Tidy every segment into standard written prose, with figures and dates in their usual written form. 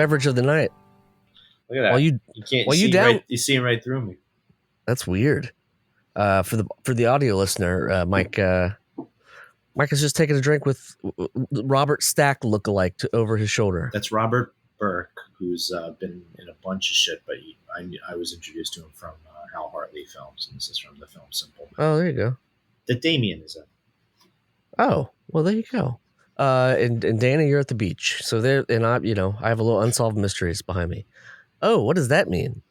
beverage of the night. Look at that. While you can't. while You you see down- right, you see right through me. That's weird. For the audio listener, Mike is just taking a drink with Robert Stack lookalike over his shoulder. That's Robert Burke, who's been in a bunch of shit, but I was introduced to him from Hal Hartley films, and this is from the film Simple. Oh, there you go. That Damien is in. Oh, well, there you go. And Danny, you're at the beach. So there, and I have a little unsolved mysteries behind me. Oh, what does that mean?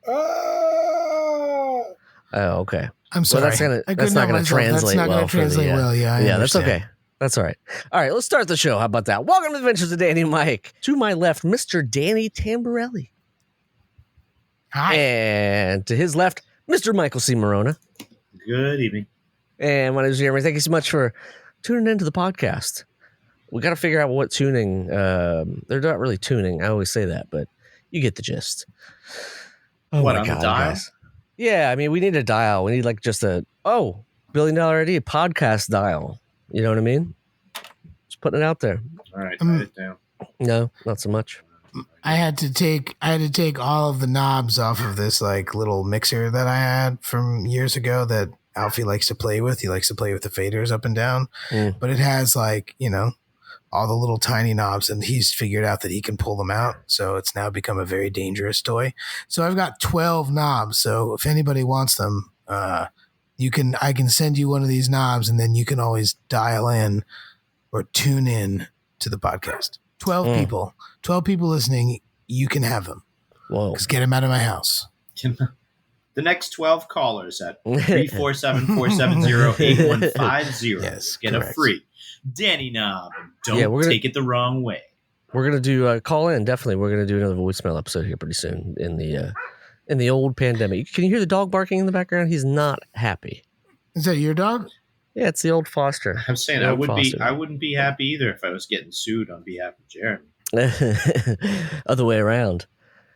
Oh, okay. I'm sorry. Well, that's not going to translate well. That's not going to translate well. Yeah, that's okay. That's all right. All right, let's start the show. How about that? Welcome to the Adventures of Danny and Mike. To my left, Mr. Danny Tamberelli. Hi. And to his left, Mr. Michael C. Maronna. Good evening. And my name is Jeremy. Thank you so much for tuning into the podcast. We got to figure out what tuning. They're not really tuning. I always say that, but you get the gist. Oh, what, my on God, the dial? guys. Yeah, I mean, we need a dial. We need like just $1 billion idea podcast dial. You know what I mean? Just putting it out there. All right, write it down. No, not so much. I had to take all of the knobs off of this like little mixer that I had from years ago that Alfie likes to play with. He likes to play with the faders up and down, but it has like, all the little tiny knobs, and he's figured out that he can pull them out. So it's now become a very dangerous toy. So I've got 12 knobs. So if anybody wants them, I can send you one of these knobs, and then you can always dial in or tune in to the podcast. 12 people listening. You can have them. Whoa. Just get them out of my house. The next 12 callers at 347-470-8150 Yes, get correct. a free Danny knob. Don't take it the wrong way. We're gonna do call in. Definitely, we're gonna do another voicemail episode here pretty soon in the old pandemic. Can you hear the dog barking in the background? He's not happy. Is that your dog? Yeah, it's the old Foster. I'm saying I wouldn't be happy either if I was getting sued on behalf of Jeremy. Other way around.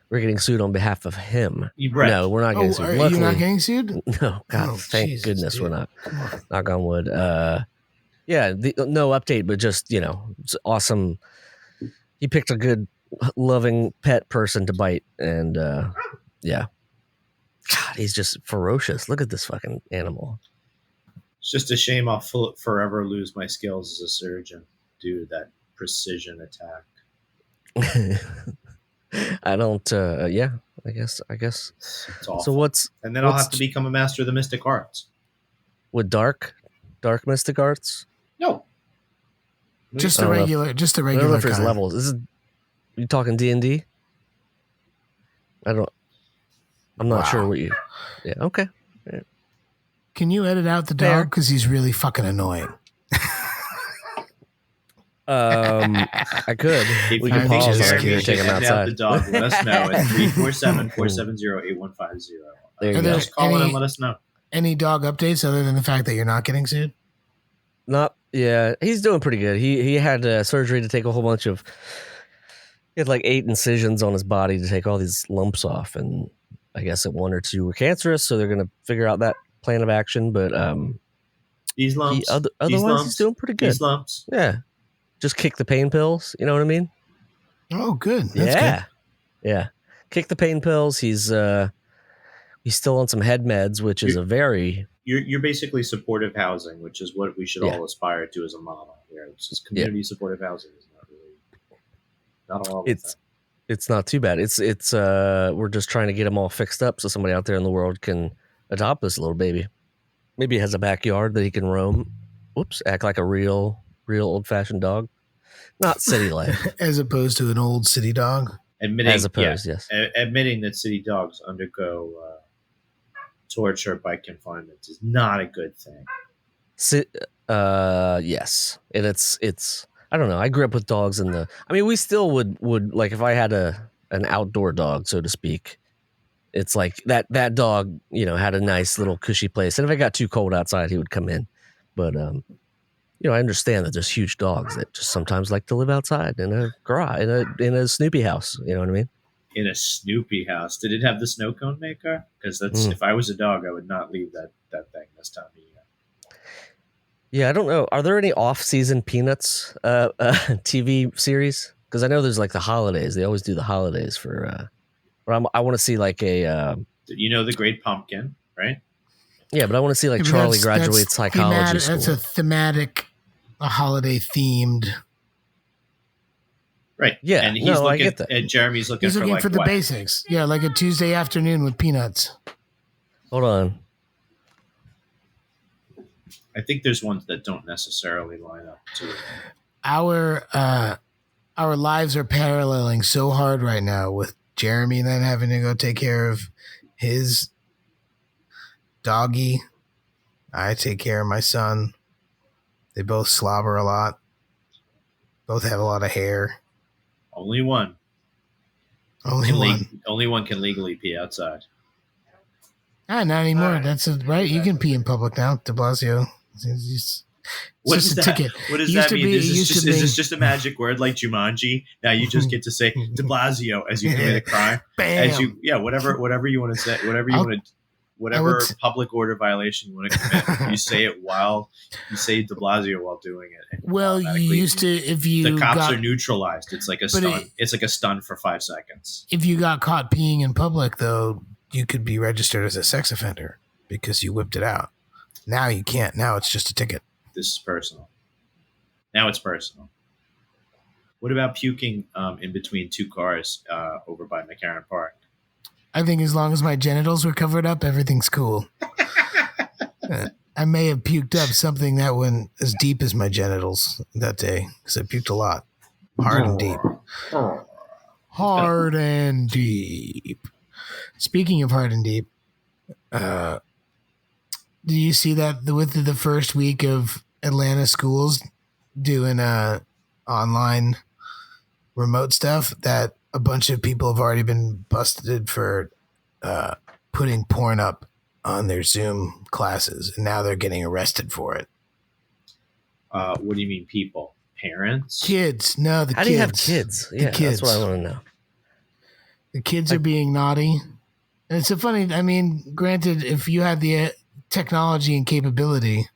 We're getting sued on behalf of him. Right. No, we're not getting sued. Are you not getting sued? No, God, thank Jesus, goodness dude. we're not. Knock on wood. No update, but just, it's awesome. He picked a good, loving pet person to bite, and yeah. God, he's just ferocious. Look at this fucking animal. It's just a shame I'll forever lose my skills as a surgeon due to that precision attack. I don't. I guess. It's awful. So what's and then I'll have to become a master of the mystic arts. With dark mystic arts? No, Just the regular I don't know kind. if there's levels. You talking D&D? I'm not sure what you. Yeah. Okay. Yeah. Can you edit out the Fair. dog because he's really fucking annoying? I could. We I'm can pause just on it kidding. and take him Out outside. the dog. Let us know at 347-470-8150. There you go. Just call in and let us know. Any dog updates other than the fact that you're not getting sued? Yeah, he's doing pretty good. He had surgery to take a whole bunch of. He had like 8 incisions on his body to take all these lumps off, and I guess 1 or 2 were cancerous. So they're gonna figure out that plan of action. But These lumps. Otherwise, he's doing pretty good. These lumps. Yeah, just kick the pain pills. You know what I mean? Oh, good. That's Yeah. Yeah. Kick the pain pills. He's still on some head meds, which is a very. You're basically supportive housing, which is what we should all aspire to as a model. Here, it's just community supportive housing is not all. It's not too bad. It's we're just trying to get them all fixed up so somebody out there in the world can adopt this little baby. Maybe he has a backyard that he can roam. Whoops, act like a real old fashioned dog, not city life. As opposed to an old city dog. Admitting that city dogs undergo torture by confinement is not a good thing. Yes, and it's. I don't know. I grew up with dogs we still would like if I had an outdoor dog, so to speak. It's like that dog, had a nice little cushy place, and if it got too cold outside, he would come in. But I understand that there's huge dogs that just sometimes like to live outside in a garage, in a Snoopy house. You know what I mean? In a Snoopy house. Did it have the snow cone maker? Because if I was a dog, I would not leave that thing this time of year. Yeah, I don't know. Are there any off-season Peanuts TV series? Because I know there's like the holidays. They always do the holidays for. But I want to see like a. You know the Great Pumpkin, right? Yeah, but I want to see like Charlie graduates psychology school. That's a thematic, a holiday themed. Right. Yeah. And he's I looking. get that. And Jeremy's looking He's looking like for the what? basics. Yeah, like a Tuesday afternoon with peanuts. Hold on. I think there's ones that don't necessarily line up to it. Our lives are paralleling so hard right now with Jeremy then having to go take care of his doggy. I take care of my son. They both slobber a lot. Both have a lot of hair. Only one. Only one can legally pee outside. Not anymore. That's right. You can pee in public now. De Blasio. It's just a ticket. What does that mean? Is this just a magic word like Jumanji? Now you just get to say De Blasio as you commit a crime. Bam. Whatever you want to say, whatever public order violation you want to commit, you say it while you say De Blasio while doing it. Well, you used to if you the cops are neutralized. It's like a stun. It's like a stun for 5 seconds. If you got caught peeing in public, though, you could be registered as a sex offender because you whipped it out. Now you can't. Now it's just a ticket. This is personal. Now it's personal. What about puking in between 2 cars over by McCarran Park? I think as long as my genitals were covered up, everything's cool. I may have puked up something that went as deep as my genitals that day because I puked a lot. Hard and deep. Hard and deep. Speaking of hard and deep, do you see that with the first week of Atlanta schools doing online remote stuff that a bunch of people have already been busted for putting porn up on their Zoom classes, and now they're getting arrested for it? What do you mean people? Parents? Kids. No, the kids. How do you have kids? Yeah, kids. That's what I want to know. The kids are being naughty. And it's a funny, I mean, granted, if you had the technology and capability,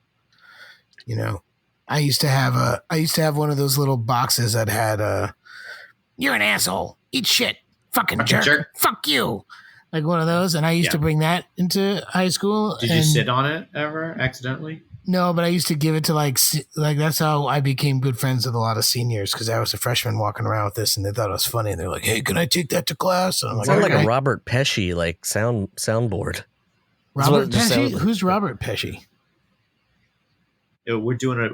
you know, I used to have one of those little boxes that had you're an asshole, eat shit, fucking jerk, fuck you, like one of those, and I used to bring that into high school. Did you sit on it ever accidentally? No, but I used to give it to like that's how I became good friends with a lot of seniors, because I was a freshman walking around with this and they thought it was funny and they're like, hey, can I take that to class? And I'm like, sounds like a Robert Pesci like soundboard. Robert Pesci? Who's Robert Pesci? We're doing a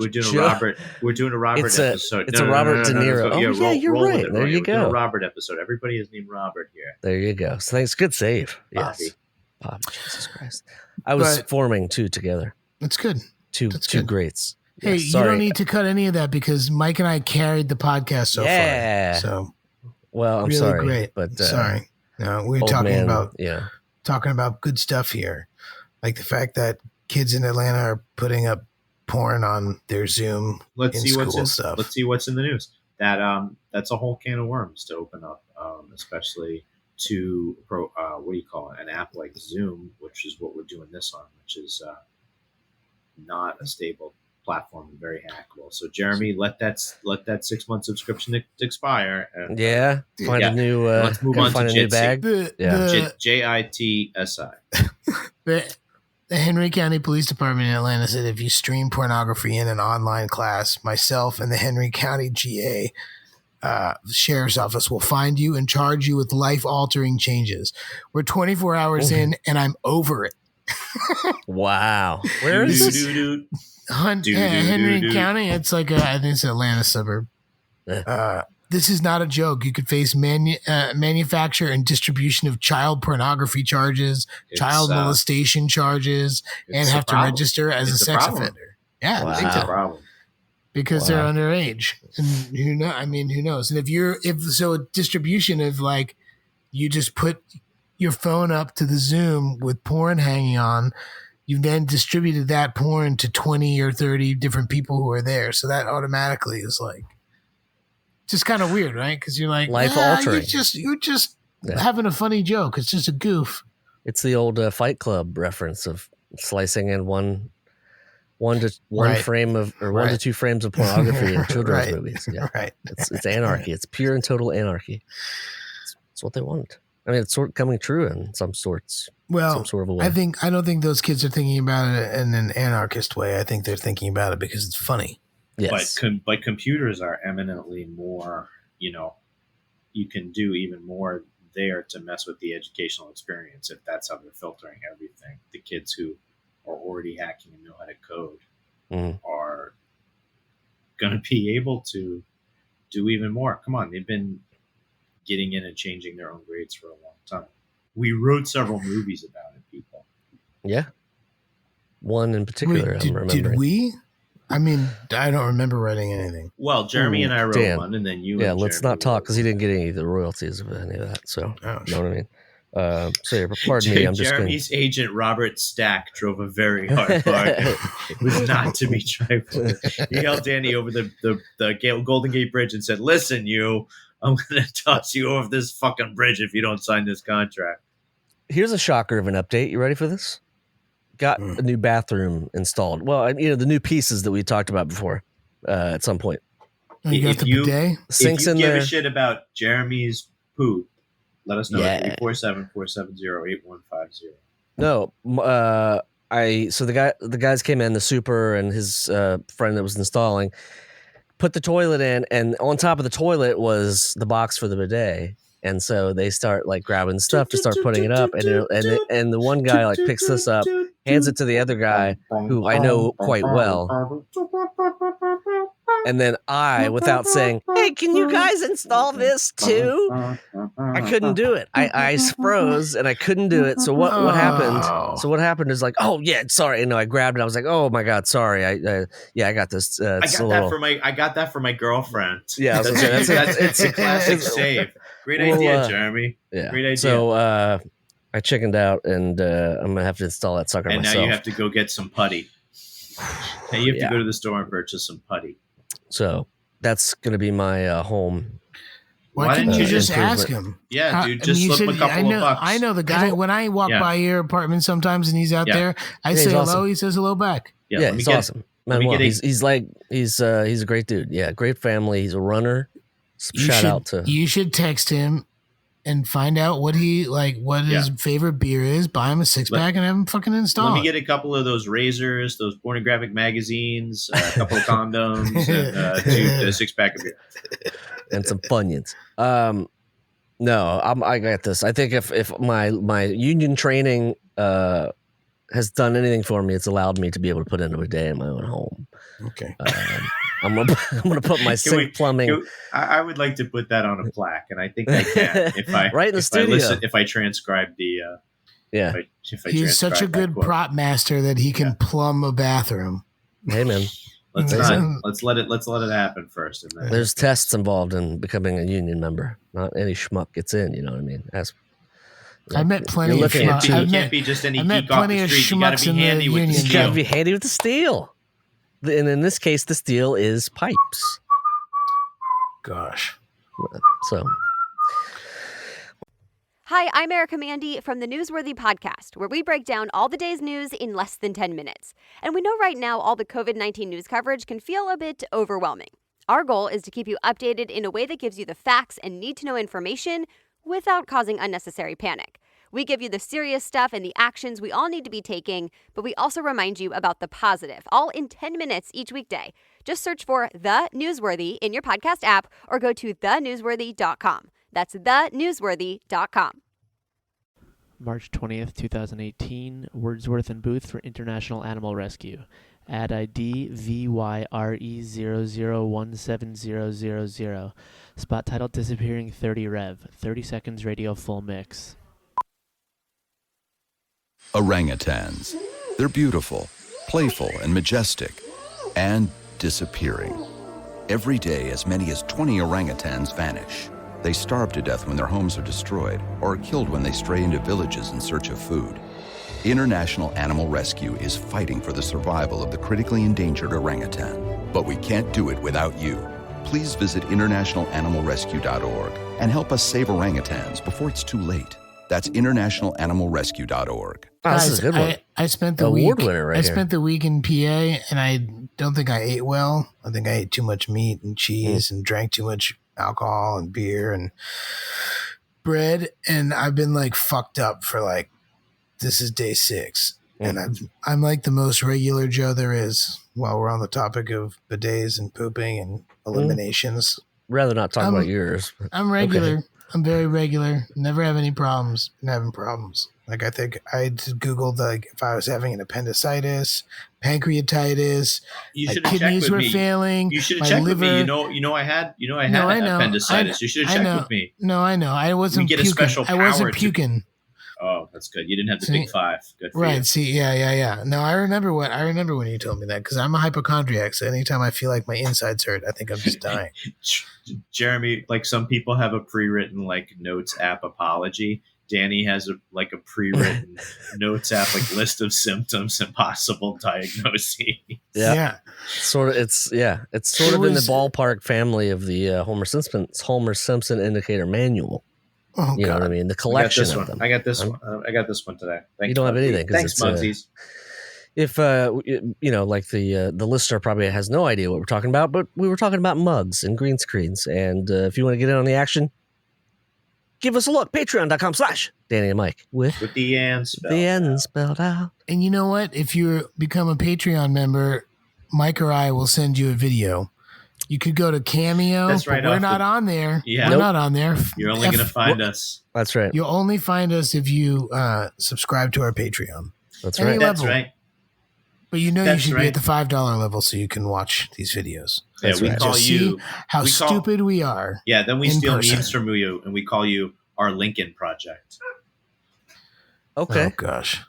Robert episode. It's a Robert De Niro. Oh yeah, you're right. There you go. A Robert episode. Everybody is named Robert here. There you go. So thanks. Good save. Bobby. Yes. Bobby. Jesus Christ. I was forming 2 together. That's good. Two greats. Hey, yes, you don't need to cut any of that because Mike and I carried the podcast so far. So, well, I'm really sorry, great. but sorry. No, we're talking about good stuff here, like the fact that kids in Atlanta are putting up porn on their Zoom. Let's see what's in the news. That's a whole can of worms to open up, especially to an app like Zoom, which is what we're doing this on, which is not a stable platform and very hackable. So Jeremy, let that 6-month subscription expire. And, find a new. Let's move on to new bag. JITSI. The Henry County Police Department in Atlanta said if you stream pornography in an online class, myself and the Henry County GA Sheriff's Office will find you and charge you with life-altering changes. We're 24 hours in, and I'm over it. Wow. Where is this? Henry County. It's like I think it's an Atlanta suburb. This is not a joke. You could face manufacture and distribution of child pornography charges, child molestation charges, and have to register as a sex offender. Yeah, it's a problem because they're underage. And who knows? And if distribution of like you just put your phone up to the Zoom with porn hanging on, you've then distributed that porn to 20 or 30 different people who are there. So that automatically is like just kind of weird, right? Because you're like, life altering. You're just having a funny joke. It's just a goof. It's the old Fight Club reference of slicing in one 1 to 2 frames of pornography in children's movies. Yeah, right. It's anarchy. It's pure and total anarchy. It's what they want. I mean, it's sort of coming true in some sort of a way. I don't think those kids are thinking about it in an anarchist way. I think they're thinking about it because it's funny. Yes. But computers are eminently more, you can do even more there to mess with the educational experience if that's how they're filtering everything. The kids who are already hacking and know how to code are going to be able to do even more. Come on, they've been getting in and changing their own grades for a long time. We wrote several movies about it, people. Yeah. One in particular, I'm remembering. Did we? I mean, I don't remember writing anything. Well, Jeremy and I wrote one, and then you. Yeah, and let's Jeremy not talk because he didn't get any of the royalties of any of that. So, you know what I mean? So, yeah, pardon me. I'm just Jeremy's agent, Robert Stack, drove a very hard bargain. It was not to be trifled with. He held Danny over the Golden Gate Bridge and said, "Listen, I'm going to toss you over this fucking bridge if you don't sign this contract." Here's a shocker of an update. You ready for this? Got a new bathroom installed. Well, the new pieces that we talked about before at some point. You got the bidet? Sinks in there. If you give there. a shit about Jeremy's poo, let us know. Yeah. 347-470-8150. No, so the guys came in, the super and his friend that was installing, put the toilet in, and on top of the toilet was the box for the bidet. And so they start like grabbing stuff to start putting it up, and the one guy like picks this up, hands it to the other guy who I know quite well. And then I, without saying, "Hey, can you guys install this too?" I couldn't do it. I froze and I couldn't do it. So what happened? So what happened is like, "Oh yeah, sorry." I grabbed it. I was like, "Oh my god, sorry." I got this. I got that for my girlment. Yeah, it's a classic save. Great idea, Jeremy. Yeah. Great idea. So I chickened out, and I'm gonna have to install that sucker myself. And now you have to go get some putty. Now you have to go to the store and purchase some putty. So that's gonna be my home. Why didn't you just ask him? Yeah, dude, just slip a couple of bucks. I know the guy. When I walk by your apartment sometimes and he's out there, I say hello. Awesome. He says hello back. Yeah, he's awesome. He's a great dude. Yeah, great family. He's a runner. You should text him and find out what his favorite beer is. Buy him a 6-pack and have him fucking install. Let me get a couple of those razors, those pornographic magazines, a couple of condoms, and a 6-pack of beer, and some Funyuns. No, I got this. I think if my union training has done anything for me, it's allowed me to be able to put in a bidet in my own home. Okay. I'm gonna put my sink plumbing. I would like to put that on a plaque, and I think I can if I right in the studio. If I transcribe the he's such a good prop master that he can plumb a bathroom. Hey man, let's let it happen first. And then there's tests involved in becoming a union member. Not any schmuck gets in. You know what I mean? I met plenty of schmucks. You can't be just any geek off the street. You got to be handy with the steel. You got to be handy with the steel. And in this case, the steel is pipes. Gosh. So. Hi, I'm Erica Mandy from the Newsworthy podcast, where we break down all the day's news in less than 10 minutes. And we know right now all the COVID-19 news coverage can feel a bit overwhelming. Our goal is to keep you updated in a way that gives you the facts and need-to-know information without causing unnecessary panic. We give you the serious stuff and the actions we all need to be taking, but we also remind you about the positive, all in 10 minutes each weekday. Just search for The Newsworthy in your podcast app or go to thenewsworthy.com. That's thenewsworthy.com. March 20th, 2018, Wordsworth and Booth for International Animal Rescue. Ad ID VYRE00170000. Spot title Disappearing 30 Rev. 30 seconds radio full mix. Orangutans. They're beautiful, playful, and majestic, and disappearing. Every day, as many as 20 orangutans vanish. They starve to death when their homes are destroyed, or are killed when they stray into villages in search of food. International Animal Rescue is fighting for the survival of the critically endangered orangutan. But we can't do it without you. Please visit internationalanimalrescue.org and help us save orangutans before it's too late. That's internationalanimalrescue.org. Oh, this Guys, is a good one. I spent the Award week. winner right I here. spent the week in PA, and I don't think I ate well. I think I ate too much meat and cheese and drank too much alcohol and beer and bread, and I've been like fucked up for like this is day 6, and I'm like the most regular Joe there is. While we're on the topic of bidets and pooping and eliminations, Rather not talk about yours. I'm regular. Okay. I'm very regular. Never have any problems. Been having problems. Like I think I just Googled like if I was having an appendicitis, pancreatitis, You my should have checked kidneys with were me. failing. You should have my checked liver, with me. You know, I had No, I know. appendicitis. You should have checked with me. No, I know. I wasn't get a puking. special I wasn't power to- puking. Oh, that's good. You didn't have the See? big 5. Good for Right. you. See, yeah. No, I remember when you told me that because I'm a hypochondriac. So anytime I feel like my insides hurt, I think I'm just dying. Jeremy, like some people have a pre-written like notes app apology. Danny has a pre-written notes app like list of symptoms and possible diagnoses. Yeah. It's sort of in the ballpark family of the Homer Simpson indicator manual. Oh, you know God. what I mean? The collection of them. I got this one. I got this one today. Thanks, You don't have Muggsy. anything. 'Cause Thanks, it's, Mugsies. If like the listener probably has no idea what we're talking about, but we were talking about mugs and green screens, and if you want to get in on the action, give us a look. Patreon.com/Danny and Mike with the N spelled out. And you know what? If you become a Patreon member, Mike or I will send you a video. You could go to Cameo. That's right, But we're off not the- on there. Yeah. We're Nope. not on there. You're only going to find us. That's right. You'll only find us if you subscribe to our Patreon. That's Any right. That's level. right. But you know That's you should right. be at the $5 level so you can watch these videos. That's we right. call Just you. see how we call- stupid we are. Yeah, then we in steal person. memes from you, and we call you our Lincoln Project. Okay. Oh, gosh.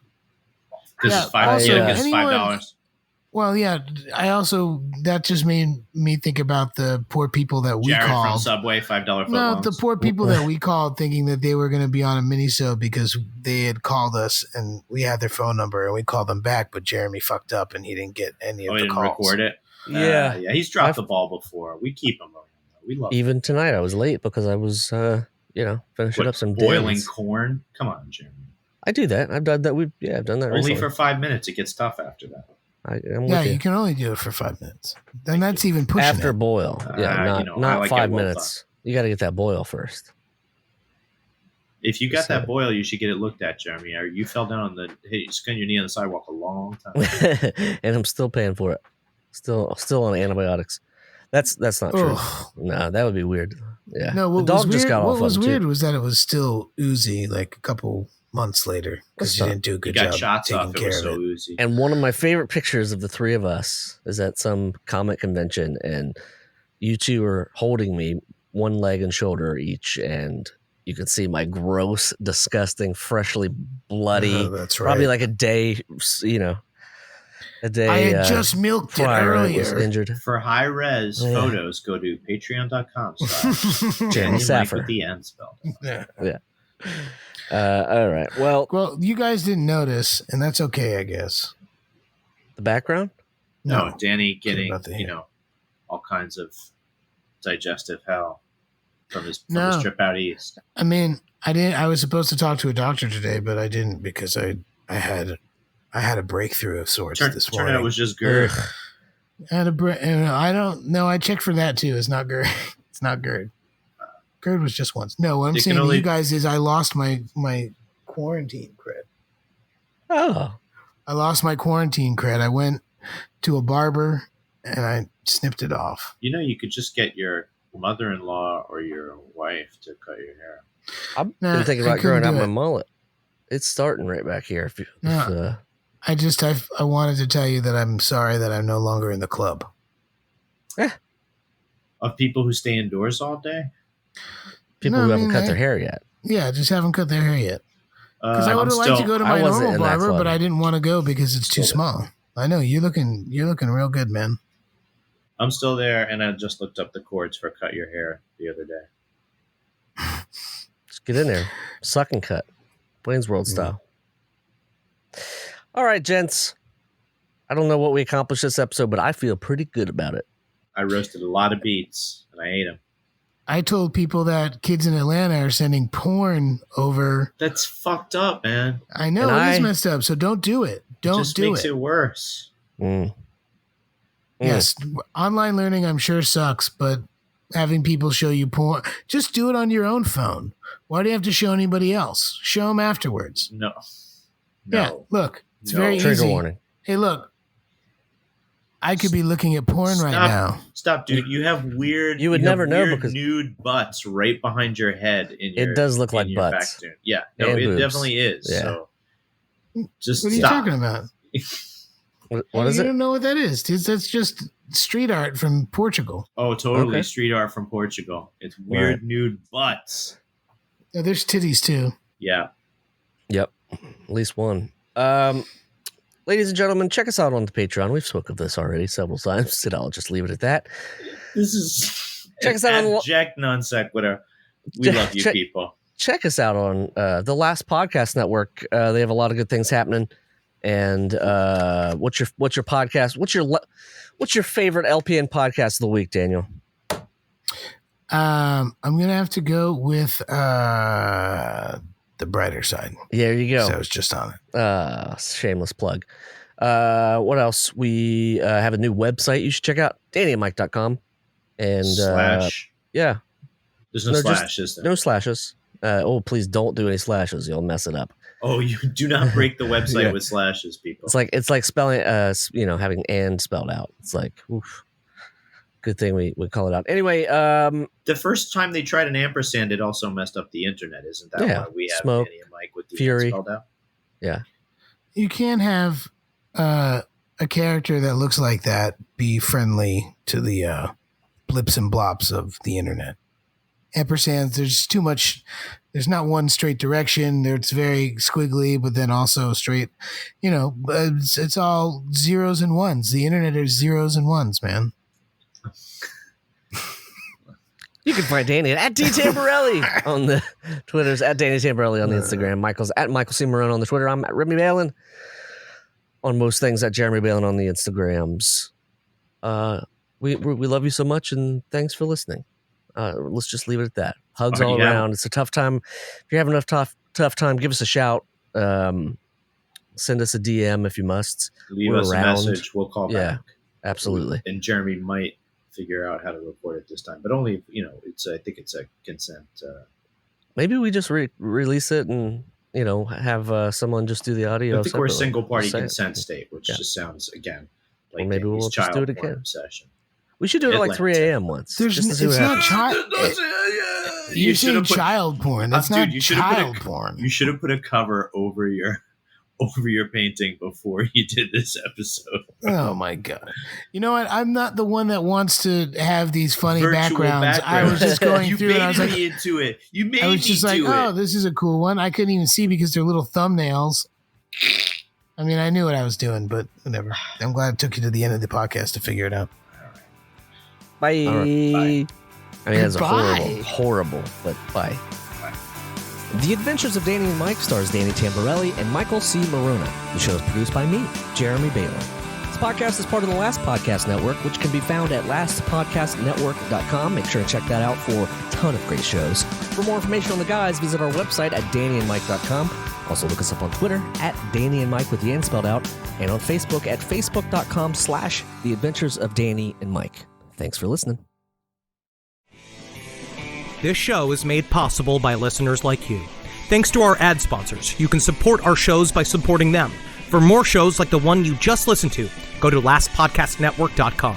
This Yeah, is $5. also, Yeah, because anyone- $5. Well, yeah, that just made me think about the poor people that we Jared from called. Subway, $5 foot No, longs. the poor people that we called thinking that they were going to be on a Minisode because they had called us and we had their phone number and we called them back, but Jeremy fucked up and he didn't get any of Oh, he the didn't calls. record it. Yeah. Yeah. He's dropped the ball before. We keep him around. We love him. Even tonight, I was late because I was, finishing What, up some boiling dailies. corn. Come on, Jeremy. I do that. I've done that. I've done that Only recently. for 5 minutes. It gets tough after that. I'm Yeah, with you you. can only do it for 5 minutes. Then that's even pushing After it. boil. Yeah, I not like it 5 well minutes. You got to get that boil first. If you got So- that boil, you should get it looked at, Jeremy. Or you fell down on you skinned your knee on the sidewalk a long time. And I'm still paying for it. Still on antibiotics. That's not true. Ugh. No, that would be weird. Yeah. No, the what dog was just weird, got what off was of weird too. was that it was still oozy like a couple months later because you That's didn't do a You good got job shots taking off. It care was of so it. oozy. And one of my favorite pictures of the three of us is at some comic convention, and you two are holding me, one leg and shoulder each, and you can see my gross, disgusting, freshly bloody, Oh, that's right. probably like a day, a day. I had just milked it prior I was earlier. injured. For high res Yeah. photos, go to patreon.com. Jeremy Saffer. With the N spelled. Yeah. All right. Well, Well, you guys didn't notice, and that's okay, I guess. the background. No, Danny getting about the- all kinds of digestive hell from his No. trip out east. I mean, I didn't. I was supposed to talk to a doctor today, but I didn't because I had a breakthrough of sorts this Turned morning. out it was just GERD. Ugh. I had I don't know. I checked for that too. It's not GERD. It's not GERD. GERD was just once. No, what I'm It saying can to only- you guys is I lost my quarantine cred. Oh, I lost my quarantine cred. I went to a barber and I snipped it off. You know, you could just get your mother-in-law or your wife to cut your hair. I've Nah, been thinking I about growing couldn't out do my it. mullet. It's starting right back here. No. I wanted to tell you that I'm sorry that I'm no longer in the club. Of people who stay indoors all day? People No, who I haven't mean, cut their hair yet. Yeah, just haven't cut their hair yet. Because I I'm would have liked to go to I my wasn't normal in that barber, club. but I didn't want to go because it's too Still there. small. I know you're looking real good, man. I'm still there, and I just looked up the cords for cut your hair the other day. Just get in there. Suck and cut. Wayne's World style. All right, gents. I don't know what we accomplished this episode, but I feel pretty good about it. I roasted a lot of beets, and I ate them. I told people that kids in Atlanta are sending porn over. That's fucked up, man. I know it is messed up. So don't do it. Don't just do makes it worse. Yes, online learning I'm sure sucks, but having people show you porn, just do it on your own phone. Why do you have to show anybody else? Show them afterwards. No. Yeah, look, it's very Trigger easy. warning. Hey, look, I could be looking at porn right now. Stop, dude. You have weird. You would never know because nude butts right behind your head. It does look like butts. Yeah, no, and it boobs. definitely is. Yeah. So just what are you stop. talking about? What is it? You don't know what that is. Dude, that's just street art from Portugal. Oh, totally. Okay. Street art from Portugal. It's weird nude butts. Oh, there's titties too. Yeah. Yep. At least one. Ladies and gentlemen, check us out on the Patreon. We've spoken of this already several times, and I'll just leave it at that. This is check us out on Jack Non Sequitur. We love you people. Check us out on the Last Podcast Network. They have a lot of good things happening. And what's your podcast? What's your favorite LPN podcast of the week, Daniel? I'm gonna have to go with The Brighter Side. Yeah, there you go. So I was just on it. Shameless plug. What else? We have a new website you should check out, DannyandMike.com. And slash. Yeah. There's no slash, is there? No slashes. Please don't do any slashes. You'll mess it up. Oh, you do not break the website with slashes, people. It's like spelling, having and spelled out. It's like, oof. Good thing we call it out. Anyway, the first time they tried an ampersand, it also messed up the internet. Isn't that why we have Smoke, Danny and Mike with the Fury spelled out? Yeah. You can't have a character that looks like that be friendly to the blips and blops of the internet. Ampersands, there's too much. There's not one straight direction. It's very squiggly, but then also straight. It's all zeros and ones. The internet is zeros and ones, man. You can find Danny at D Tamberelli on the Twitters, at Danny Tamberelli on the Instagram. Michael's at Michael C. Maronna on the Twitter. I'm at Remy Balon on most things, at Jeremy Balon on the Instagrams. We love you so much, and thanks for listening. Let's just leave it at that. Hugs all around. It's a tough time. If you're having a tough time, give us a shout. Send us a DM if you must. Leave us a message. We'll call back. Yeah, absolutely. And Jeremy might figure out how to record it this time, but only if, I think it's a consent. Maybe we just release it and have someone just do the audio. I think we're a single party consent state, which just sounds again like maybe we'll just do it again. Obsession. We should do it at like 3 a.m. once. It's not child. You're saying child porn. That's not child porn. You should have put a cover over your painting before you did this episode. Oh my god! You know what? I'm not the one that wants to have these funny backgrounds. I was just going through, and I was like, into it. You made me. I was just like, oh, this is a cool one. I couldn't even see because they're little thumbnails. I mean, I knew what I was doing, but whatever. I'm glad it took you to the end of the podcast to figure it out. Bye. Bye. I mean, that's horrible, but bye. The Adventures of Danny and Mike stars Danny Tamberelli and Michael C. Maronna. The show is produced by me, Jeremy Balon. This podcast is part of the Last Podcast Network, which can be found at lastpodcastnetwork.com. Make sure to check that out for a ton of great shows. For more information on the guys, visit our website at dannyandmike.com. Also look us up on Twitter at Danny and Mike with the N spelled out, and on Facebook at facebook.com/The Adventures of Danny and Mike. Thanks for listening. This show is made possible by listeners like you. Thanks to our ad sponsors, you can support our shows by supporting them. For more shows like the one you just listened to, go to lastpodcastnetwork.com.